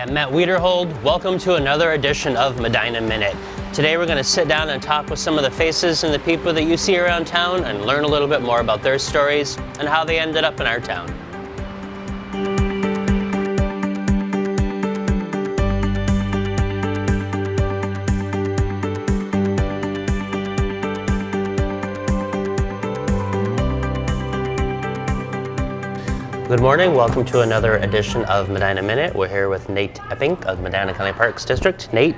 I'm Matt Wiederhold. Welcome to another edition of Medina Minute. Today we're going to sit down and talk with some of the faces and the people that you see around town and learn a little bit more about their stories and how they ended up in our town. Good morning, welcome to another edition of Medina Minute. We're here with Nathan Eppink of Medina County Parks District. Nate,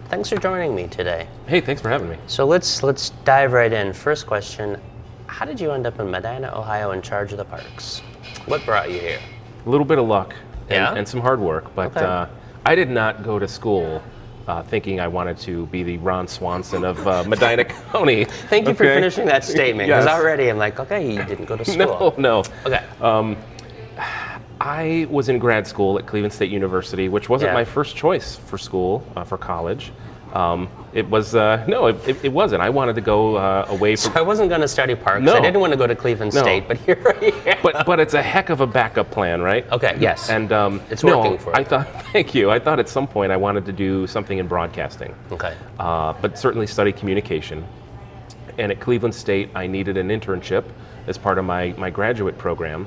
thanks for joining me today. Hey, thanks for having me. So let's dive right in. First question, how did you end up in Medina, Ohio in charge of the parks? What brought you here? A little bit of luck Yeah? and some hard work, but Okay. I did not go to school thinking I wanted to be the Ron Swanson of Medina County. Thank you for finishing that statement, because already I'm like, okay, you didn't go to school. No. Okay. I was in grad school at Cleveland State University, which wasn't my first choice for school, for college. It wasn't. I wanted to go away from... So I wasn't going to study parks. No. I didn't want to go to Cleveland State, but here I am. But it's a heck of a backup plan, right? Okay, yes. And it's working for you. Thank you. I thought at some point I wanted to do something in broadcasting. Okay. But certainly study communication. And at Cleveland State, I needed an internship as part of my graduate program.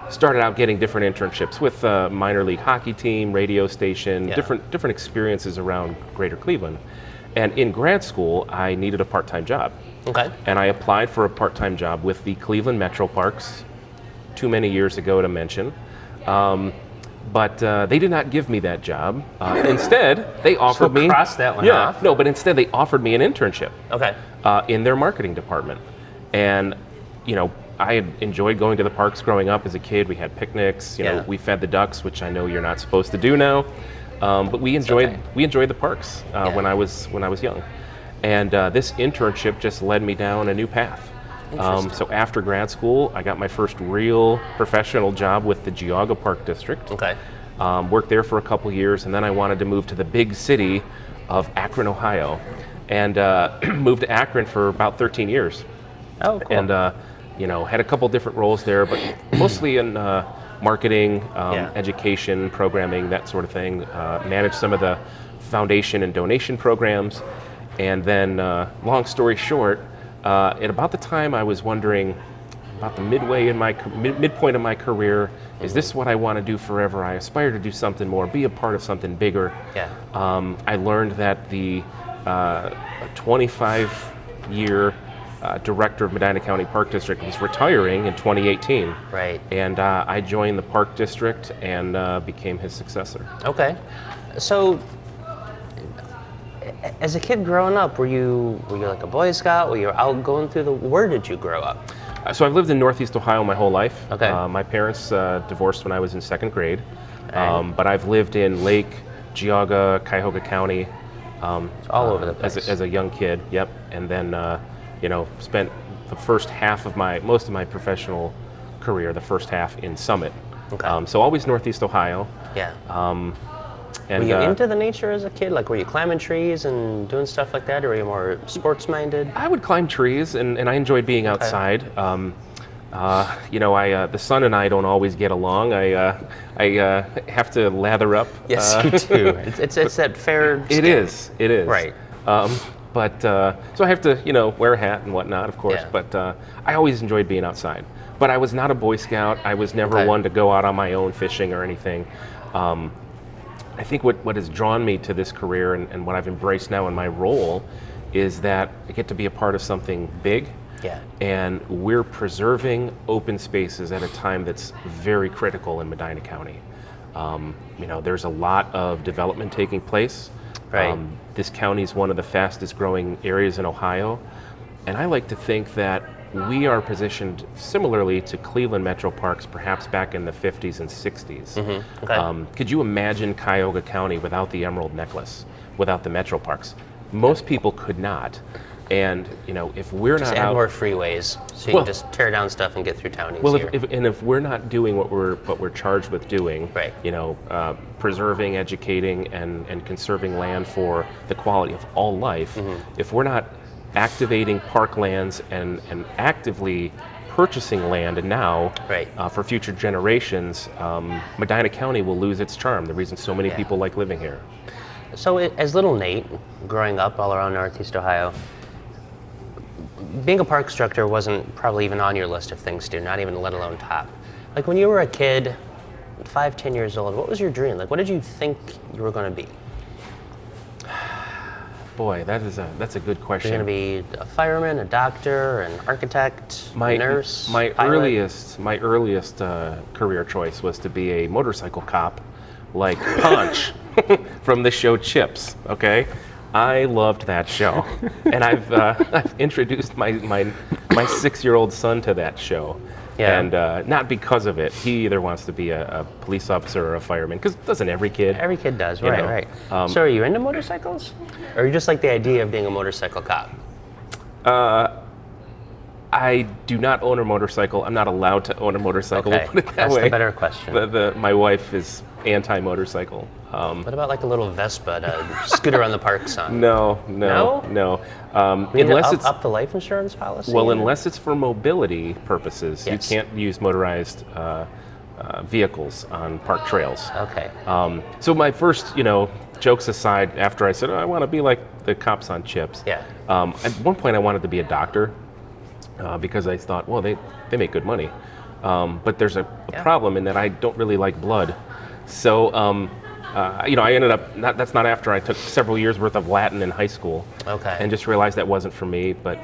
Started out getting different internships with minor league hockey team, radio station, different experiences around Greater Cleveland. And in grad school, I needed a part-time job. Okay. And I applied for a part-time job with the Cleveland Metro Parks too many years ago to mention. But they did not give me that job. Instead, they offered me... cross that one off. No, but instead they offered me an internship. Okay. In their marketing department. And, you know, I had enjoyed going to the parks growing up as a kid. We had picnics, you know, we fed the ducks, which I know you're not supposed to do now. But we enjoyed the parks when I was young. And this internship just led me down a new path. So after grad school, I got my first real professional job with the Geauga Park District. Okay. Worked there for a couple years, and then I wanted to move to the big city of Akron, Ohio. And moved to Akron for about 13 years. Oh, cool. And had a couple different roles there, but mostly in marketing, education, programming, that sort of thing. Managed some of the foundation and donation programs. And then, long story short, at about the time I was wondering, about the midpoint of my career, is this what I want to do forever? I aspire to do something more, be a part of something bigger. Yeah. I learned that the 25-year director of Medina County Park District was retiring in 2018. Right. And I joined the Park District and became his successor. Okay. So, as a kid growing up, were you like a Boy Scout? Were you out going through where did you grow up? So I've lived in Northeast Ohio my whole life. Okay. My parents divorced when I was in second grade. Right. But I've lived in Lake, Geauga, Cuyahoga County. All over the place. As a young kid, yep. And then, spent the first half of most of my professional career, the first half in Summit. Okay. So always Northeast Ohio. Yeah. And, were you into the nature as a kid? Like, were you climbing trees and doing stuff like that, or were you more sports-minded? I would climb trees, and I enjoyed being outside. The sun and I don't always get along. I have to lather up. Yes, you do. It's that fair skin. It is. Right. So I have to, wear a hat and whatnot, of course. Yeah. But I always enjoyed being outside. But I was not a Boy Scout. I was never one to go out on my own fishing or anything. I think what has drawn me to this career and what I've embraced now in my role is that I get to be a part of something big. Yeah. And we're preserving open spaces at a time that's very critical in Medina County. There's a lot of development taking place. Right. This county is one of the fastest growing areas in Ohio. And I like to think that we are positioned similarly to Cleveland Metro Parks, perhaps back in the 50s and 60s. Mm-hmm. Okay. Could you imagine Cuyahoga County without the Emerald Necklace, without the Metro Parks? Most people could not. And if we're just not add out, more freeways, so you can just tear down stuff and get through town easier. Well, if we're not doing what we're charged with doing, right. Preserving, educating, and conserving land for the quality of all life, if we're not activating parklands and actively purchasing land, and now Right. For future generations, Medina County will lose its charm. The reason so many Yeah. people like living here. So as little Nate, growing up all around Northeast Ohio, being a parks director wasn't probably even on your list of things to do, not even let alone top. Like when you were a kid, 5, 10 years old, what was your dream? Like what did you think you were going to be? Boy, that's a good question. You're going to be a fireman, a doctor, an architect, a nurse, My pilot? my earliest career choice was to be a motorcycle cop, like Punch from the show Chips. Okay, I loved that show, and I've introduced my 6-year-old son to that show. Yeah. And not because of it. He either wants to be a police officer or a fireman, because doesn't every kid? Every kid does, You right, know, right. So are you into motorcycles? Or you just like the idea of being a motorcycle cop? I do not own a motorcycle. I'm not allowed to own a motorcycle. Okay, We'll put it that that's way. the better question. My wife is anti-motorcycle. What about like a little Vespa to scoot around the parks on? No. You mean Unless to it's up the life insurance policy? well, unless it's for mobility purposes, Yes. you can't use motorized vehicles on park trails. Okay. So my first, jokes aside, after I said, I want to be like the cops on Chips. Yeah. At one point, I wanted to be a doctor because I thought, well, they make good money. But there's a problem in that I don't really like blood. So, I ended up, that's not after I took several years worth of Latin in high school. Okay. And just realized that wasn't for me. But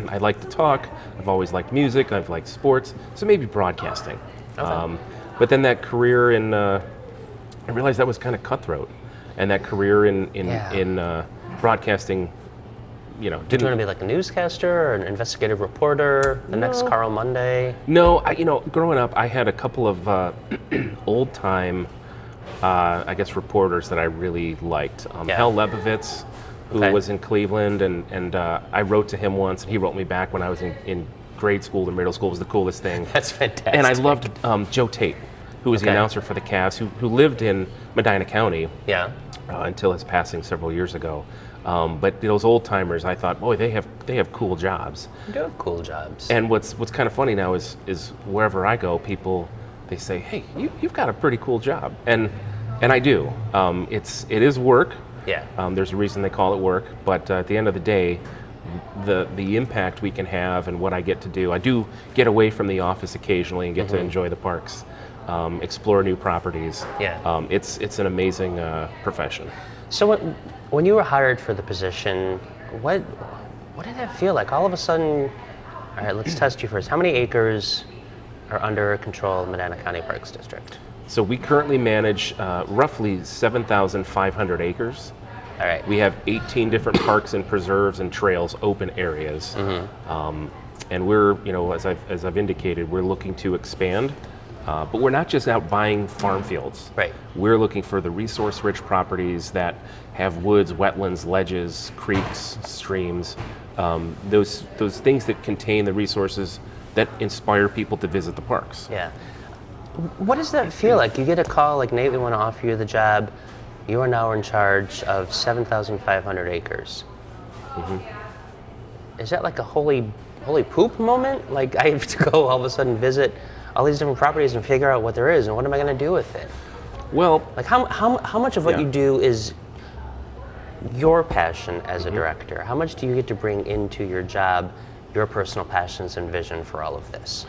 I like to talk. I've always liked music. I've liked sports. So maybe broadcasting. Okay. But then that career I realized that was kind of cutthroat. And that career in broadcasting, Did you want to be like a newscaster or an investigative reporter, the next Carl Monday? No, growing up, I had a couple of old-time, reporters that I really liked. Hal Lebovitz, who was in Cleveland, and I wrote to him once, and he wrote me back when I was in grade school and middle school. It was the coolest thing. That's fantastic. And I loved Joe Tate, who was the announcer for the Cavs, who lived in Medina County until his passing several years ago. But those old timers, I thought, boy, they have cool jobs. You do have cool jobs. And what's kind of funny now is wherever I go, people, they say, hey, you've got a pretty cool job, and I do. It is work. Yeah. There's a reason they call it work, but at the end of the day, the impact we can have and what I get to do, I do get away from the office occasionally and get to enjoy the parks, explore new properties. Yeah. It's an amazing profession. So when you were hired for the position, what did that feel like? All of a sudden, all right, let's test you first. How many acres are under control of Medina County Parks District? So we currently manage roughly 7,500 acres. All right. We have 18 different parks and preserves and trails, open areas. And we're, as I've indicated, we're looking to expand. But we're not just out buying farm fields. Right. We're looking for the resource-rich properties that have woods, wetlands, ledges, creeks, streams, those things that contain the resources that inspire people to visit the parks. Yeah. What does that feel like? You get a call like, Nate, we want to offer you the job. You are now in charge of 7,500 acres. Is that like a holy poop moment? Like I have to go all of a sudden visit all these different properties and figure out what there is and what am I going to do with it? Well, like how much of what you do is your passion as a director? How much do you get to bring into your job, your personal passions and vision for all of this?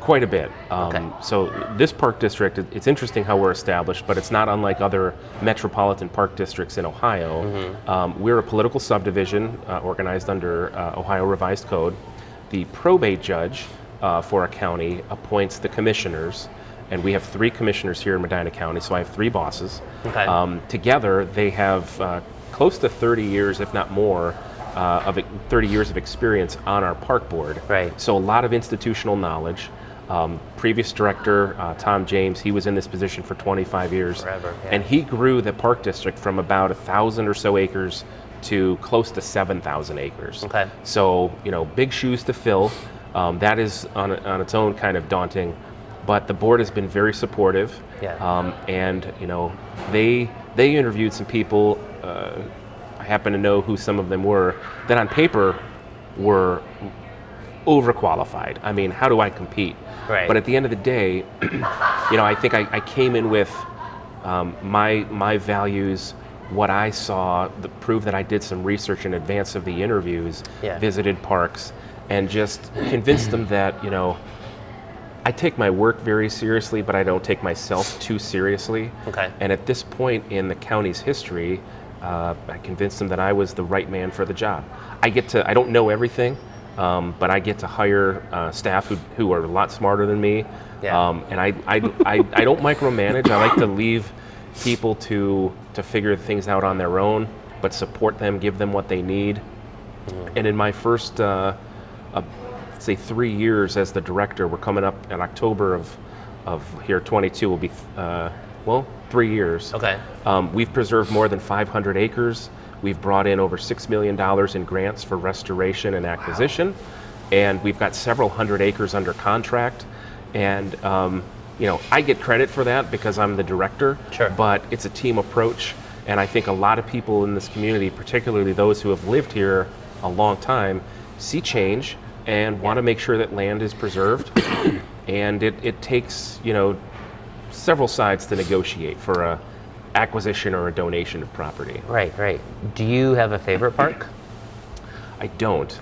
quite a bit. Okay. So this park district, it's interesting how we're established, but it's not unlike other metropolitan park districts in Ohio. We're a political subdivision organized under Ohio Revised Code. The probate judge for a county appoints the commissioners, and we have 3 commissioners here in Medina County, so I have 3 bosses. Okay. Together, they have close to 30 years, if not more, 30 years of experience on our park board. Right. So a lot of institutional knowledge. Previous director, Tom James, he was in this position for 25 years. Forever, yeah. And he grew the park district from about 1,000 or so acres to close to 7,000 acres. Okay. So, big shoes to fill. That is on its own kind of daunting, but the board has been very supportive. Yeah. And they interviewed some people. I happen to know who some of them were that on paper were overqualified. I mean, how do I compete? Right. But at the end of the day, I think I came in with my values, what I saw, the prove that I did some research in advance of the interviews, visited parks, and just convinced them that, I take my work very seriously, but I don't take myself too seriously. Okay. And at this point in the county's history, I convinced them that I was the right man for the job. I don't know everything, but I get to hire staff who are a lot smarter than me. Yeah. And I don't micromanage. I like to leave people to figure things out on their own, but support them, give them what they need. And in my first, say 3 years as the director, we're coming up in October of here 22 will be 3 years. Okay. We've preserved more than 500 acres. We've brought in over $6 million in grants for restoration and acquisition, and we've got several hundred acres under contract. And I get credit for that because I'm the director. Sure. But it's a team approach, and I think a lot of people in this community, particularly those who have lived here a long time, see change and want to make sure that land is preserved. And it takes several sides to negotiate for a acquisition or a donation of property. Right. Do you have a favorite park? I don't.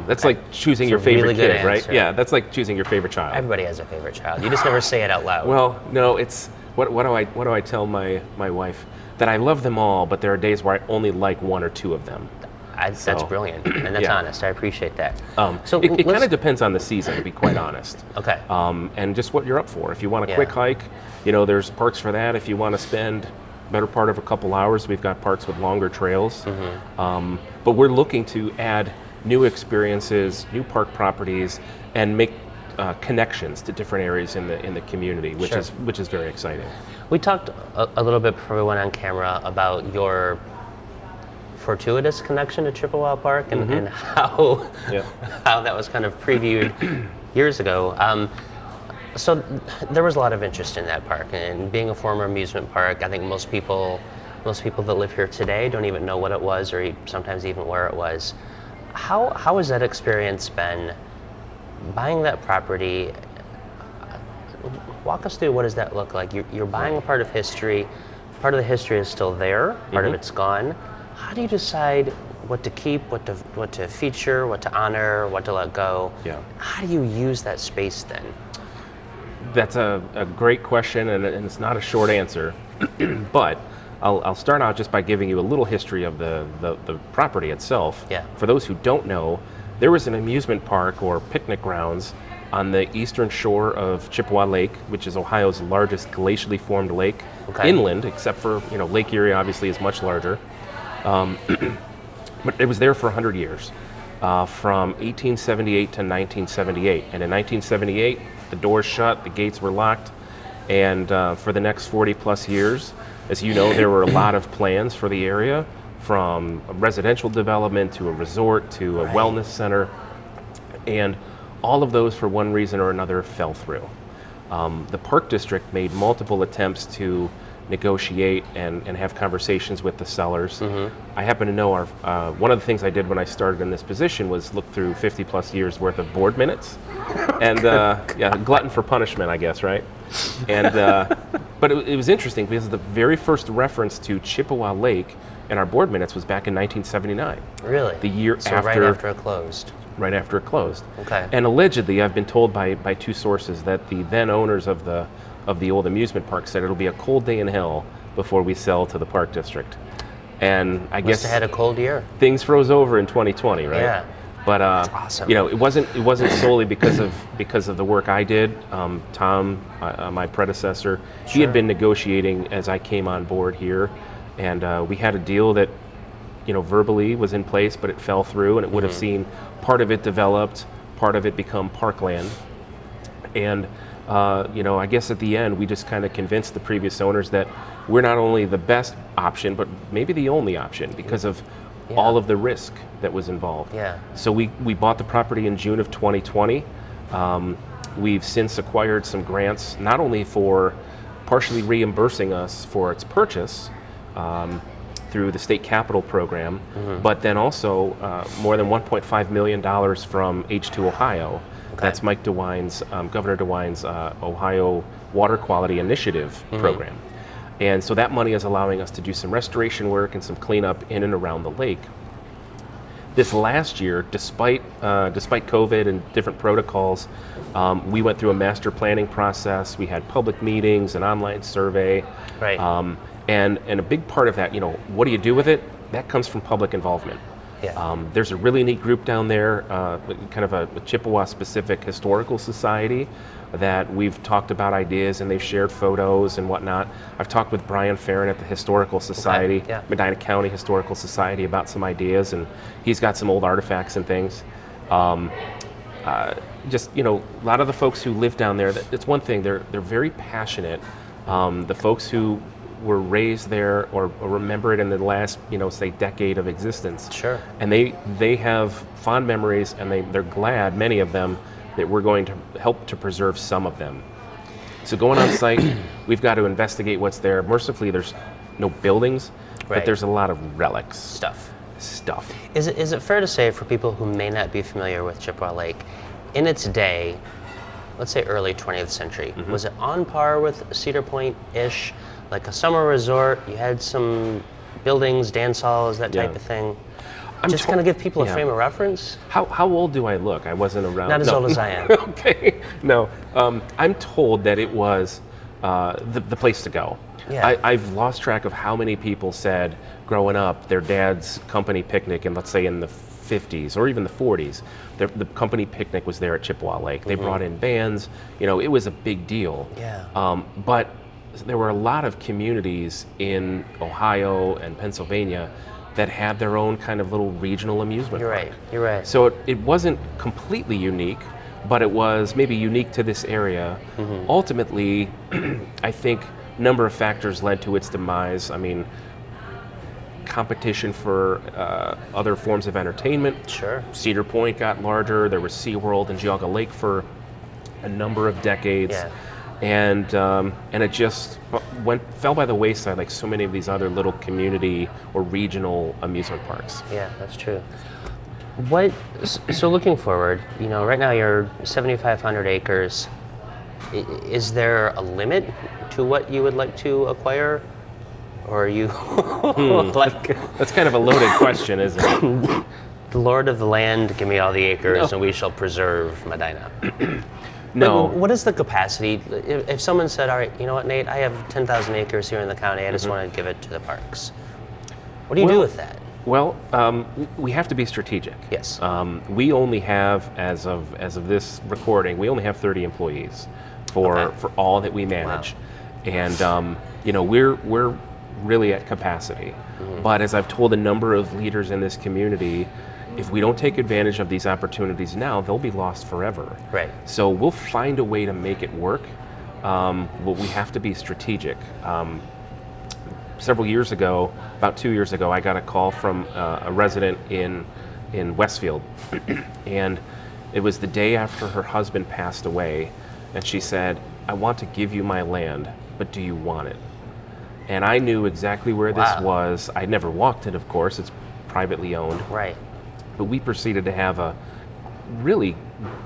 That's like choosing your favorite really good kid, right? answer. Yeah, that's like choosing your favorite child. Everybody has a favorite child. You just never say it out loud. Well, no, it's what do I tell my wife? That I love them all, but there are days where I only like one or two of them. That's brilliant, and that's honest. I appreciate that. So it kind of depends on the season, to be quite honest. Okay. And just what you're up for. If you want a quick hike, there's parks for that. If you want to spend better part of a couple hours, we've got parks with longer trails. But we're looking to add new experiences, new park properties, and make connections to different areas in the community, which is very exciting. We talked a little bit before we went on camera about your fortuitous connection to Chippewa Park and how that was kind of previewed years ago. So there was a lot of interest in that park, and being a former amusement park, I think most people that live here today don't even know what it was, or sometimes even where it was. How has that experience been? Buying that property, walk us through what does that look like? You're buying a part of history. Part of the history is still there. Part of it's gone. How do you decide what to keep, what to feature, what to honor, what to let go? Yeah. How do you use that space then? That's a great question, and it's not a short answer. But I'll start out just by giving you a little history of the property itself. Yeah. For those who don't know, there was an amusement park or picnic grounds on the eastern shore of Chippewa Lake, which is Ohio's largest glacially formed lake, inland, except for, Lake Erie obviously is much larger. But it was there for 100 years, from 1878 to 1978. And in 1978, the doors shut, the gates were locked, and for the next 40 plus years, as you know, there were a lot of plans for the area, from a residential development to a resort to a wellness center, and all of those, for one reason or another, fell through. The Park District made multiple attempts to negotiate and have conversations with the sellers. I happen to know one of the things I did when I started in this position was look through 50 plus years worth of board minutes, and glutton for punishment, I guess, right? And but it was interesting because the very first reference to Chippewa Lake in our board minutes was back in 1979. Really? The year so after. Right after it closed. Right after it closed. Okay. And allegedly, I've been told by two sources that the then owners of the old amusement park said it'll be a cold day in hell before we sell to the Park District. And I guess Must have had a cold year. Things froze over in 2020, right? Yeah. But That's awesome. it wasn't solely because of the work I did. Tom, my predecessor, he had been negotiating as I came on board here, and we had a deal that verbally was in place, but it fell through, and it would have seen part of it developed, part of it become parkland. And I guess at the end we just kind of convinced the previous owners that we're not only the best option, but maybe the only option because of all of the risk that was involved. Yeah. So we bought the property in June of 2020. We've since acquired some grants, not only for partially reimbursing us for its purchase, through the state capital program, but then also more than $1.5 million from H2 Ohio. Okay. That's Mike DeWine's, Governor DeWine's Ohio Water Quality Initiative program. And so that money is allowing us to do some restoration work and some cleanup in and around the lake. This last year, despite COVID and different protocols, we went through a master planning process. We had public meetings, an online survey. Right. And a big part of that, what do you do with it? That comes from public involvement. Yeah. There's a really neat group down there, kind of a Chippewa-specific historical society that we've talked about ideas, and they've shared photos and whatnot. I've talked with Brian Farron at the Historical Society, yeah. Medina County Historical Society, about some ideas, and he's got some old artifacts and things. Just, a lot of the folks who live down there, it's one thing, they're very passionate. The folks who were raised there or remember it in the last, say, decade of existence. Sure. And they have fond memories, and they're glad, many of them, that we're going to help to preserve some of them. So going on site, we've got to investigate what's there. Mercifully, there's no buildings, Right. but there's a lot of relics. Stuff. Is it fair to say, for people who may not be familiar with Chippewa Lake, in its day, let's say early 20th century, was it on par with Cedar Point-ish? Like a summer resort, you had some buildings, dance halls, that type of thing? Just kind of give people a frame of reference? How old do I look? I wasn't around. Not as old as I am. Okay. No. I'm told that it was the place to go. Yeah. I've lost track of how many people said growing up their dad's company picnic, and let's say in the 50s or even the 40s, the company picnic was there at Chippewa Lake. They brought in bands. It was a big deal. Yeah. But there were a lot of communities in Ohio and Pennsylvania that had their own kind of little regional amusement park. You're right. So it wasn't completely unique, but it was maybe unique to this area. Ultimately, I think a number of factors led to its demise. I mean, competition for other forms of entertainment. Sure. Cedar Point got larger. There was SeaWorld and Geauga Lake for a number of decades. Yeah. And it just fell by the wayside, like so many of these other little community or regional amusement parks. Yeah, that's true. So looking forward, right now you're 7,500 acres. Is there a limit to what you would like to acquire? Or are you That's kind of a loaded question, isn't it? The Lord of the land, give me all the acres, and we shall preserve Medina? No. Like, what is the capacity? If someone said, all right, you know what, Nate, I have 10,000 acres here in the county, I just want to give it to the parks. What do you do with that? Well, we have to be strategic. Yes. We only have, as of this recording, we only have 30 employees for all that we manage. Wow. And we're really at capacity. But as I've told a number of leaders in this community, if we don't take advantage of these opportunities now, they'll be lost forever. Right. So we'll find a way to make it work, but we have to be strategic. Several years ago, about 2 years ago, I got a call from a resident in Westfield, and it was the day after her husband passed away, and she said, I want to give you my land, but do you want it? And I knew exactly where this was. I'd never walked it, of course. It's privately owned. Right. But we proceeded to have a really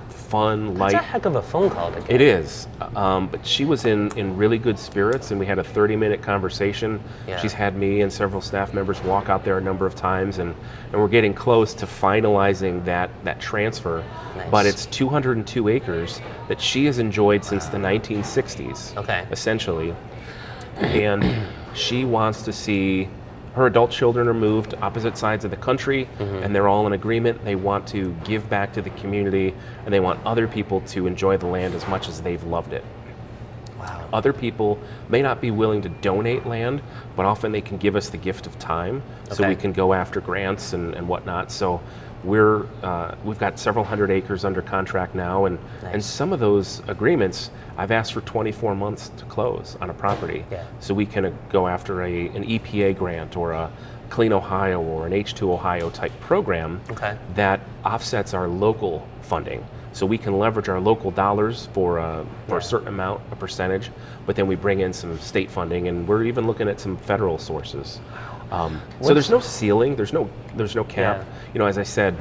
fun, light... That's a heck of a phone call to get. It is. But she was in really good spirits, and we had a 30-minute conversation. Yeah. She's had me and several staff members walk out there a number of times, and we're getting close to finalizing that transfer. Nice. But it's 202 acres that she has enjoyed since the 1960s, essentially. And she wants to see... Her adult children are moved opposite sides of the country, and they're all in agreement. They want to give back to the community, and they want other people to enjoy the land as much as they've loved it. Wow. Other people may not be willing to donate land, but often they can give us the gift of time, so we can go after grants and whatnot. So we've got several hundred acres under contract now, and some of those agreements, I've asked for 24 months to close on a property. Yeah. So we can go after an EPA grant or a Clean Ohio or an H2 Ohio type program that offsets our local funding. So we can leverage our local dollars for a certain amount, a percentage, but then we bring in some state funding, and we're even looking at some federal sources. So there's no ceiling, there's no cap. Yeah. As I said,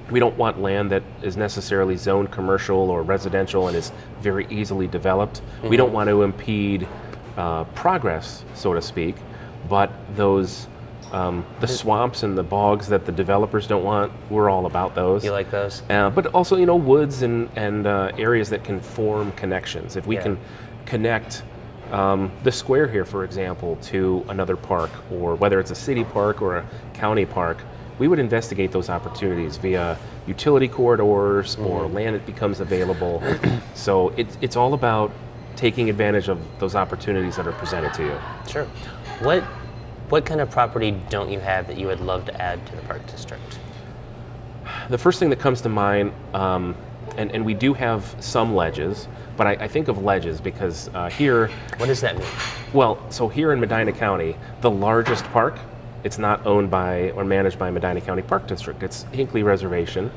we don't want land that is necessarily zoned commercial or residential and is very easily developed. We don't want to impede progress, so to speak, but those the swamps and the bogs that the developers don't want, we're all about those. You like those? But also, woods and areas that can form connections. If we can connect the square here, for example, to another park, or whether it's a city park or a county park, we would investigate those opportunities via utility corridors or land that becomes available. So it's all about taking advantage of those opportunities that are presented to you. Sure. What kind of property don't you have that you would love to add to the park district? The first thing that comes to mind, and we do have some ledges, but I think of ledges because here... What does that mean? Well, so here in Medina County, the largest park, it's not owned by or managed by Medina County Park District. It's Hinckley Reservation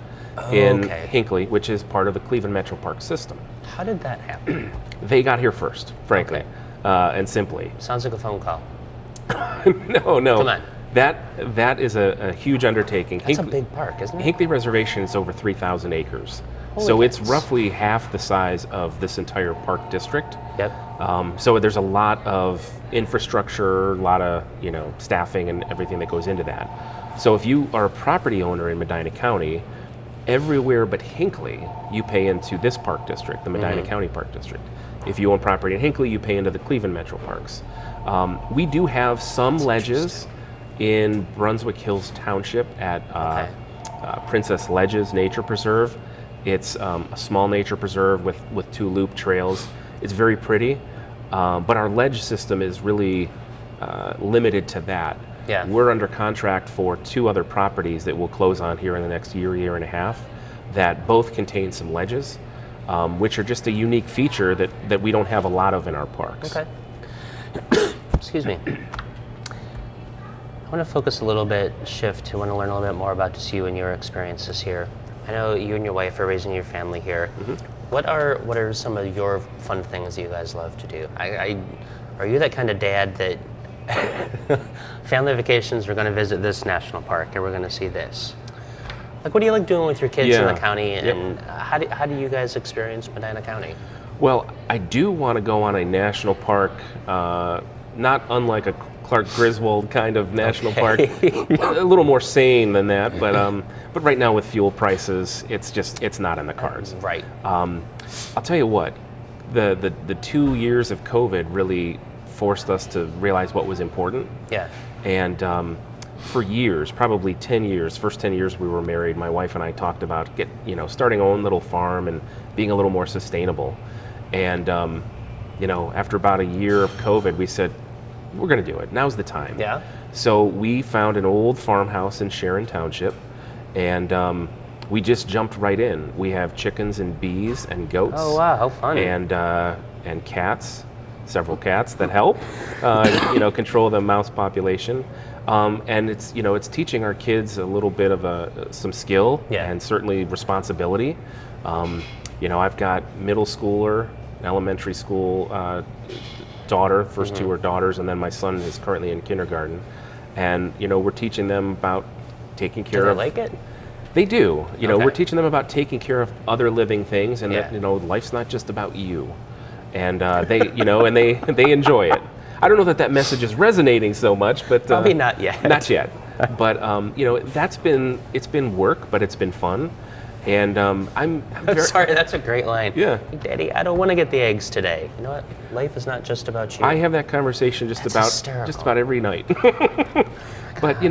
in Hinckley, which is part of the Cleveland Metro Park system. How did that happen? They got here first, frankly, and simply. Sounds like a phone call. No. Come on. That is a huge undertaking. That's a big park, isn't it? Hinckley Reservation is over 3,000 acres. Holy so it's cats. roughly half the size of this entire park district. Yep. So there's a lot of infrastructure, a lot of staffing and everything that goes into that. So if you are a property owner in Medina County, everywhere but Hinckley, you pay into this park district, the Medina County Park District. If you own property in Hinckley, you pay into the Cleveland Metro Parks. We do have some ledges in Brunswick Hills Township at Princess Ledges Nature Preserve. It's a small nature preserve with 2 loop trails. It's very pretty, but our ledge system is really limited to that. Yeah. We're under contract for 2 other properties that we'll close on here in the next year and a half that both contain some ledges, which are just a unique feature that we don't have a lot of in our parks. Okay. Excuse me. I want to focus a little bit, I want to learn a little bit more about just you and your experiences here. I know you and your wife are raising your family here. What are some of your fun things that you guys love to do? Are you that kind of dad that family vacations, we're going to visit this national park and we're going to see this? Like, what do you like doing with your kids in the county, and how do you guys experience Medina County? Well, I do want to go on a national park, not unlike a Clark Griswold kind of national park, a little more sane than that, but right now with fuel prices, it's not in the cards. Right. I'll tell you what, the 2 years of COVID really forced us to realize what was important. Yeah. And for years, probably 10 years, first 10 years we were married, my wife and I talked about starting our own little farm and being a little more sustainable. And after about a year of COVID, we said, we're going to do it. Now's the time. Yeah. So we found an old farmhouse in Sharon Township, and we just jumped right in. We have chickens and bees and goats. Oh wow, how fun! And cats, several cats that help, control the mouse population. And it's teaching our kids a little bit of some skill and certainly responsibility. I've got middle schooler, elementary school daughter, first 2 are daughters, and then my son is currently in kindergarten. And we're teaching them about taking care of. Do they like it? They do. We're teaching them about taking care of other living things, and that life's not just about you. And they they enjoy it. I don't know that message is resonating so much, but probably not yet. Not yet. But it's been work, but it's been fun. And I'm very, sorry, that's a great line. Yeah. Hey, Daddy, I don't want to get the eggs today. You know what? Life is not just about you. I have that conversation just about every night. But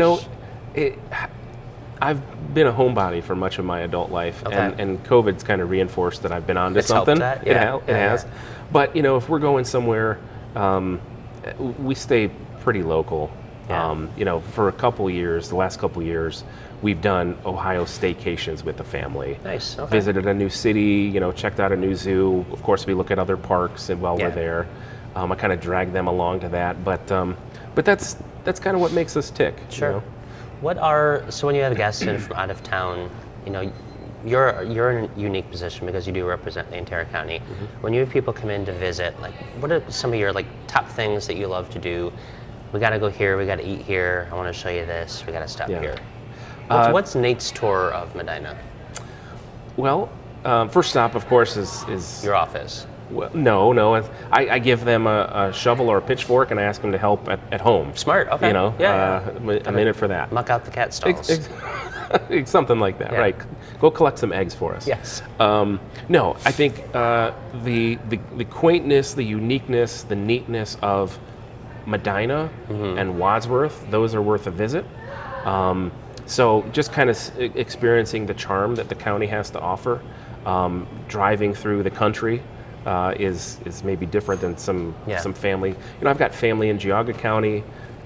I've been a homebody for much of my adult life, and COVID's kind of reinforced that I've been onto something. Helped that? It has. But if we're going somewhere, we stay pretty local. Yeah. For the last couple years, we've done Ohio staycations with the family. Nice. Okay. Visited a new city, checked out a new zoo. Of course, we look at other parks, and while we're there, I kind of drag them along to that. But that's kind of what makes us tick. Sure. So when you have guests in from out of town, you're in a unique position because you do represent the entire county. When you have people come in to visit, like, what are some of your top things that you love to do? we got to go here, we got to eat here, I want to show you this, we got to stop Yeah. here. What's Nate's tour of Medina? Well, first stop, of course, is Your office. well, no. I give them a shovel or a pitchfork, and I ask them to help at home. Smart, okay. You know, Yeah. I'm in it for that. Muck out the cat stalls. Something like that, Yeah. right? Go collect some eggs for us. Yes. No, I think the quaintness, the uniqueness, the neatness of Medina and Wadsworth, those are worth a visit. So just kind of experiencing the charm that the county has to offer. Driving through the country is maybe different than some family. You know, I've got family in Geauga County,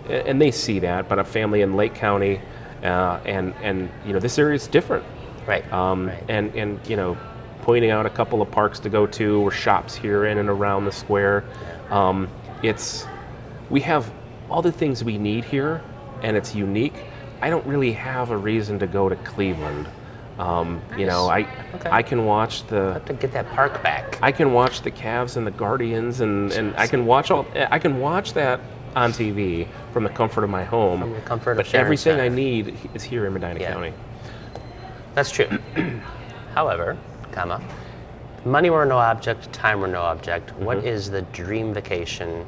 and they see that, but a family in Lake County, and you know, this area is different. Right. Right. And you know, pointing out a couple of parks to go to or shops here in and around the square. We have all the things we need here, and it's unique. I don't really have a reason to go to Cleveland. You know, I can watch Have to get that park back. I can watch the Cavs and the Guardians, and I can watch that on TV from the comfort of my home. From the comfort of but Sharon everything Center. I need is here in Medina County. That's true. However, money were no object, time were no object. What is the dream vacation,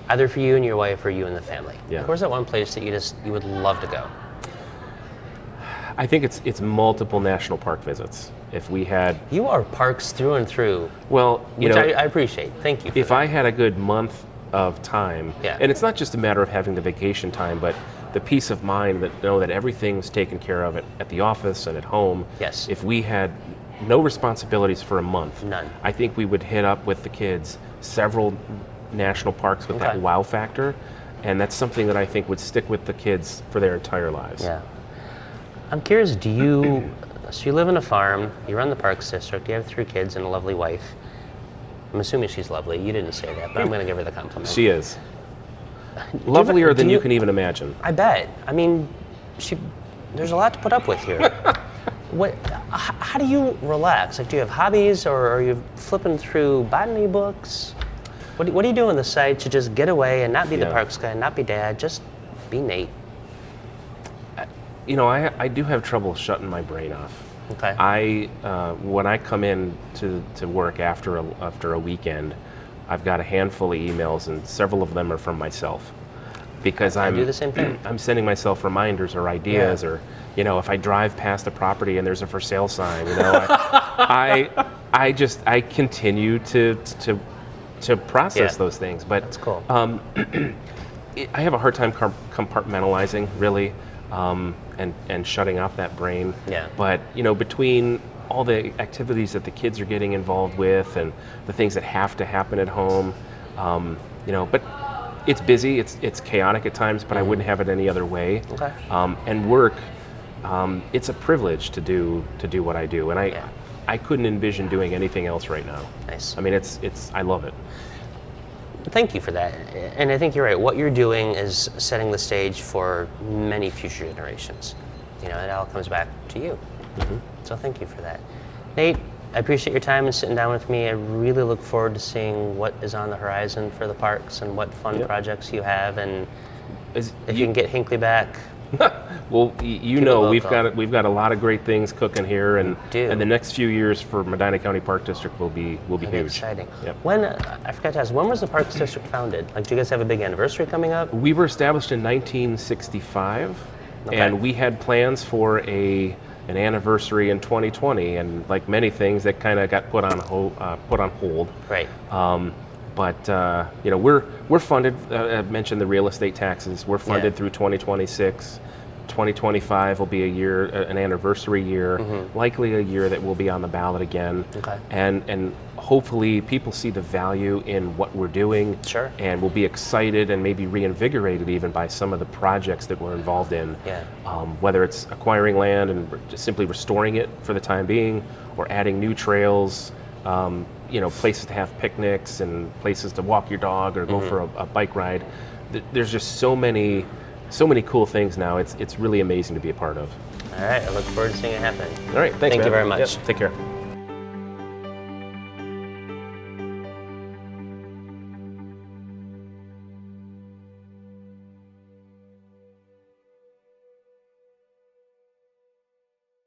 either for you and your wife or you and the family? Yeah. Where's that one place that you would love to go? I think it's multiple national park visits. If we had, You are parks through and through, well, you which know, I appreciate. Thank you. if I had a good month of time, Yeah. and it's not just a matter of having the vacation time, but the peace of mind that know that everything's taken care of at the office and at home. Yes. If we had no responsibilities for a month, None. I think we would hit up with the kids several national parks with Okay. that wow factor, and that's something that I think would stick with the kids for their entire lives. Yeah. I'm curious, so you live in a farm, you run the Parks District, you have 3 kids and a lovely wife. I'm assuming she's lovely. You didn't say that, but I'm going to give her the compliment. She is. Lovelier than do you you- can even imagine. I bet. I mean, there's a lot to put up with here. How do you relax? Like, do you have hobbies, or are you flipping through botany books? What do you do on the side to just get away and not be the Yeah. parks guy, not be dad, just be Nate? You know, I do have trouble shutting my brain off. Okay. When I come in to work after a weekend, I've got a handful of emails, and several of them are from myself, because I do the same thing. I'm sending myself reminders or ideas, or you know, if I drive past a property and there's a for sale sign, you know, I continue to process those things. But That's cool. I have a hard time compartmentalizing, really, and shutting off that brain. Yeah. But you know, between all the activities that the kids are getting involved with, and the things that have to happen at home, you know, but it's busy, it's chaotic at times, but I wouldn't have it any other way. Okay. And work, it's a privilege to do what I do, and I couldn't envision doing anything else right now. Nice. I mean, I love it. Thank you for that. And I think you're right. What you're doing is setting the stage for many future generations. You know, it all comes back to you. So thank you for that. Nate, I appreciate your time and sitting down with me. I really look forward to seeing what is on the horizon for the parks and what fun projects you have, and if you can get Hinckley back. Well, you know, we've local. got a lot of great things cooking here, and do. the next few years for Medina County Park District will be That'll be huge. exciting. Yep. When, I forgot to ask, when was the Parks District founded? Like, do you guys have a big anniversary coming up? We were established in 1965, and we had plans for an anniversary in 2020, and like many things, that kind of got put on hold. Right. But you know, we're funded. I mentioned the real estate taxes. We're funded through 2026. 2025 will be a year, an anniversary year, likely a year that will be on the ballot again. Okay. And hopefully people see the value in what we're doing. Sure. And will be excited and maybe reinvigorated even by some of the projects that we're involved in. Yeah. Whether it's acquiring land and just simply restoring it for the time being, or adding new trails, you know, places to have picnics and places to walk your dog or go for a bike ride. There's just so many cool things now. It's really amazing to be a part of. All right. I look forward to seeing it happen. All right, thanks, Thank you man. very much. Yep, take care.